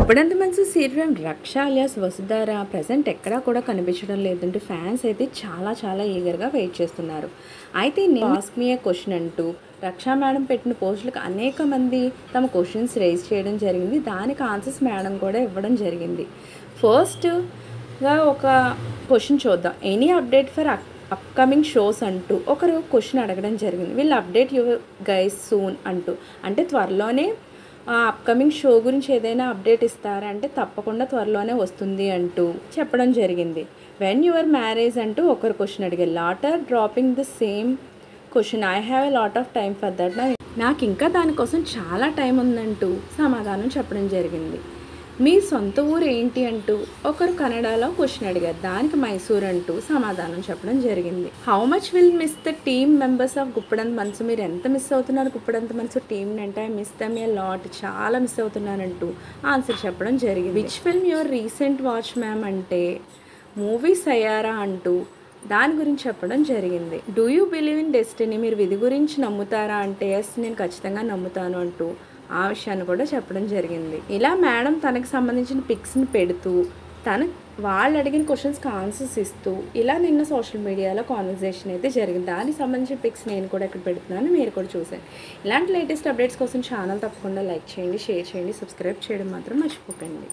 ఇప్పుడంత మంచి సీరియల్ రక్ష alias Vasudhara present ఎక్కడా కూడా కనిపించడం లేదంటే ఫ్యాన్స్ అయితే చాలా ఈగర్గా వెయిట్ చేస్తున్నారు. అయితే నేను ఆస్క్ మీ ఏ క్వశ్చన్ అంటూ రక్షా మేడం పెట్టిన పోస్టులకు అనేక మంది తమ క్వశ్చన్స్ రేజ్ చేయడం జరిగింది. దానికి ఆన్సర్స్ మేడం కూడా ఇవ్వడం జరిగింది. ఫస్ట్గా ఒక క్వశ్చన్ చూద్దాం. Any update for upcoming shows అంటూ ఒకరు క్వశ్చన్ అడగడం జరిగింది. వీళ్ళు అప్డేట్ యువర్ గైస్ సూన్ అంటూ, అంటే త్వరలోనే అప్కమింగ్ షో గురించి ఏదైనా అప్డేట్ ఇస్తారా అంటే తప్పకుండా త్వరలోనే వస్తుంది అంటూ చెప్పడం జరిగింది. వెన్ యువర్ మ్యారేజ్ అంటూ ఒకరు క్వశ్చన్ అడిగారు. Later dropping the same question I have a lot of time for that, నాకు ఇంకా దానికోసం చాలా టైం ఉందంటూ సమాధానం చెప్పడం జరిగింది. మీ సొంత ఊరు ఏంటి అంటూ ఒకరు కన్నడలో క్వశ్చన్ అడిగారు. దానికి మైసూర్ అంటూ సమాధానం చెప్పడం జరిగింది. How much will miss the team members of Guppedantha Manasu, మీరు ఎంత మిస్ అవుతున్నారు గుప్పడంత మనసు టీంని అంటే I miss them a lot, చాలా మిస్ అవుతున్నారంటూ ఆన్సర్ చెప్పడం జరిగింది. Which film your recent watch ma'am అంటే మూవీస్ అయ్యారా అంటూ దాని గురించి చెప్పడం జరిగింది. Do you believe in destiny, మీరు విధి గురించి నమ్ముతారా అంటే ఎస్ నేను ఖచ్చితంగా నమ్ముతాను అంటూ ఆ విషయాన్ని కూడా చెప్పడం జరిగింది. ఇలా మేడం తనకు సంబంధించిన పిక్స్ని పెడుతూ వాళ్ళు అడిగిన క్వశ్చన్స్కి ఆన్సర్స్ ఇస్తూ ఇలా నిన్న సోషల్ మీడియాలో కాన్వర్జేషన్ అయితే జరిగింది. దానికి సంబంధించిన పిక్స్ నేను కూడా ఇక్కడ పెడుతున్నాను, మీరు కూడా చూసాను. ఇలాంటి లేటెస్ట్ అప్డేట్స్ కోసం ఛానల్ తప్పకుండా లైక్ చేయండి, షేర్ చేయండి, సబ్స్క్రైబ్ చేయడం మాత్రం మర్చిపోకండి.